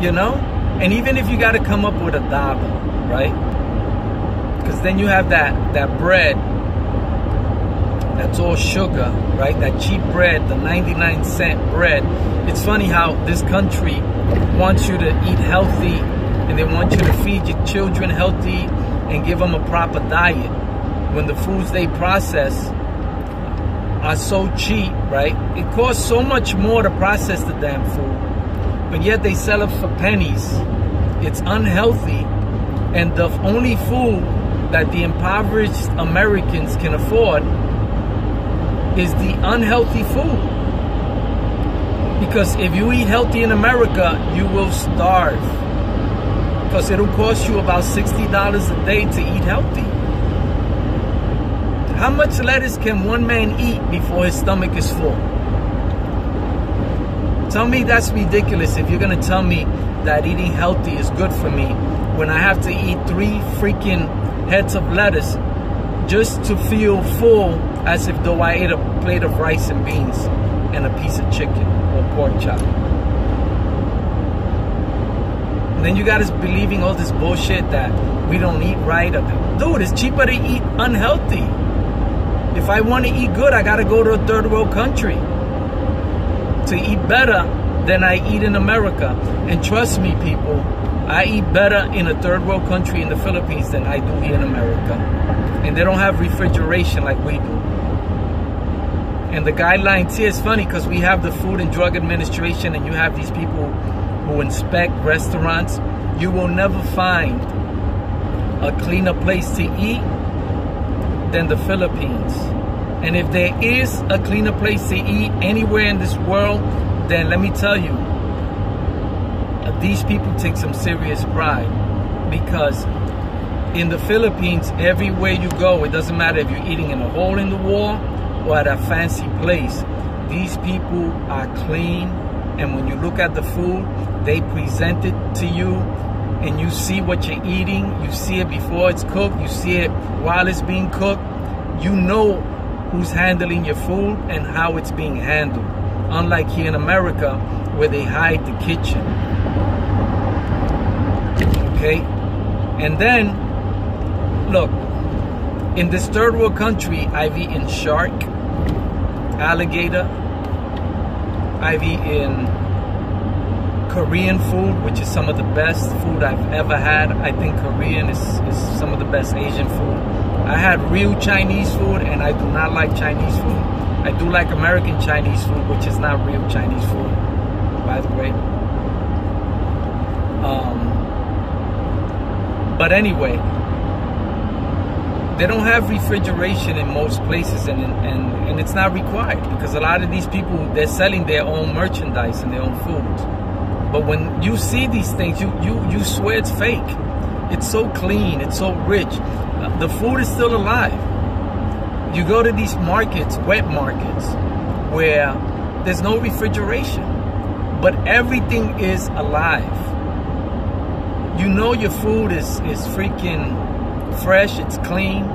you know? And even if you got to come up with $1, right? Because then you have that bread that's all sugar, right? That cheap bread, the 99-cent bread. It's funny how this country wants you to eat healthy, and they want you to feed your children healthy and give them a proper diet, when the foods they process are so cheap, right? It costs so much more to process the damn food, but yet they sell it for pennies. It's unhealthy, and the only food that the impoverished Americans can afford is the unhealthy food. Because if you eat healthy in America, you will starve. Because it'll cost you about $60 a day to eat healthy. How much lettuce can one man eat before his stomach is full? Tell me that's ridiculous if you're gonna tell me that eating healthy is good for me when I have to eat 3 freaking heads of lettuce just to feel full, as if though I ate a plate of rice and beans and a piece of chicken or pork chop. And then you got us believing all this bullshit that we don't eat right. Dude, it's cheaper to eat unhealthy. If I want to eat good, I got to go to a third world country to eat better than I eat in America. And trust me, people, I eat better in a third world country in the Philippines than I do here in America. And they don't have refrigeration like we do. And the guidelines here is funny because we have the Food and Drug Administration, and you have these people who inspect restaurants. You will never find a cleaner place to eat than the Philippines. And if there is a cleaner place to eat anywhere in this world, then let me tell you, these people take some serious pride. Because in the Philippines, everywhere you go, it doesn't matter if you're eating in a hole in the wall or at a fancy place, these people are clean. And when you look at the food, they present it to you, and you see what you're eating. You see it before it's cooked. You see it while it's being cooked. You know who's handling your food and how it's being handled. Unlike here in America, where they hide the kitchen. Okay? And then, look, in this third world country, I've eaten shark, alligator. I've eaten Korean food, which is some of the best food I've ever had. I think Korean is some of the best Asian food. I had real Chinese food, and I do not like Chinese food. I do like American Chinese food, which is not real Chinese food, by the way. But anyway, they don't have refrigeration in most places, and it's not required, because a lot of these people, they're selling their own merchandise and their own foods. But when you see these things, you swear it's fake. It's so clean, it's so rich. The food is still alive. You go to these markets, wet markets, where there's no refrigeration, but everything is alive. You know your food is freaking fresh, it's clean.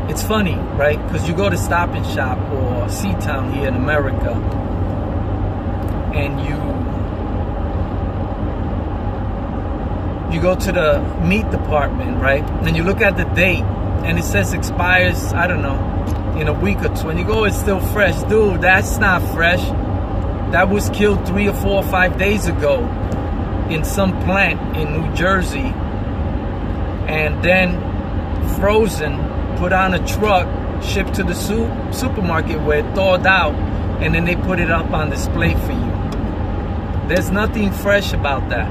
It's funny, right? Because you go to Stop and Shop or C-Town here in America, and you go to the meat department, right? And you look at the date, and it says expires, I don't know, in a week or two. And you go, it's still fresh. Dude, that's not fresh. That was killed 3 or 4 or 5 days ago in some plant in New Jersey, and then frozen, put on a truck, shipped to the supermarket where it thawed out, and then they put it up on display for you. There's nothing fresh about that.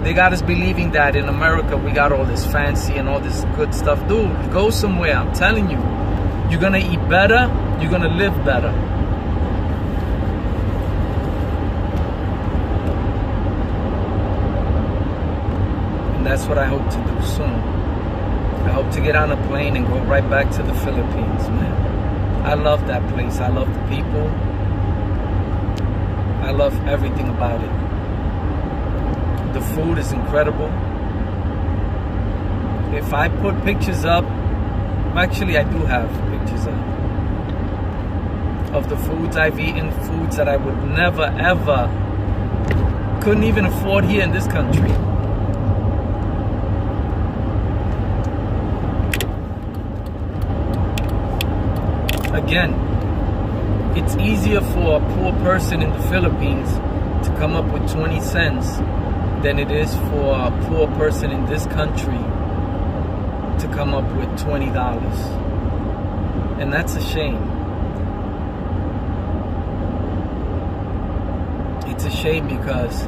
They got us believing that in America we got all this fancy and all this good stuff. Dude, go somewhere. I'm telling you, you're gonna eat better, you're gonna live better. And that's what I hope to do soon. I hope to get on a plane and go right back to the Philippines, man. I love that place. I love the people. I love everything about it. The food is incredible. If I put pictures up, actually I do have pictures up. of the foods I've eaten, foods that I would never, ever, couldn't even afford here in this country. Again, it's easier for a poor person in the Philippines to come up with 20 cents than it is for a poor person in this country to come up with $20. And that's a shame. It's a shame because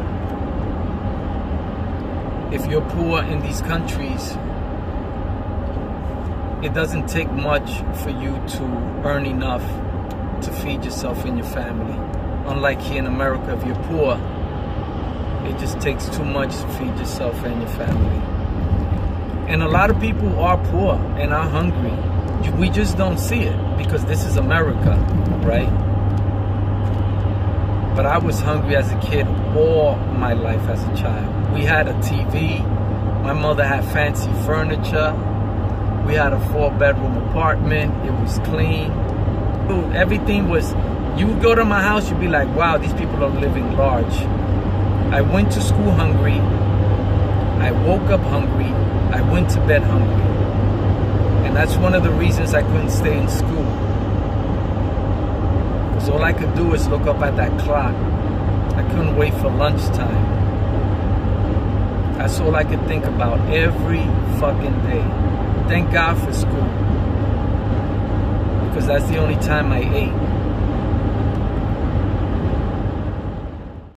if you're poor in these countries, it doesn't take much for you to earn enough to feed yourself and your family. Unlike here in America, if you're poor, it just takes too much to feed yourself and your family. And a lot of people are poor and are hungry. We just don't see it because this is America, right? But I was hungry as a kid all my life as a child. We had a TV. My mother had fancy furniture. We had a 4-bedroom apartment. It was clean. Dude, everything was, you would go to my house, you'd be like, wow, these people are living large. I went to school hungry. I woke up hungry. I went to bed hungry. And that's one of the reasons I couldn't stay in school. Because all I could do is look up at that clock. I couldn't wait for lunchtime. That's all I could think about every fucking day. Thank God for school. Because that's the only time I ate.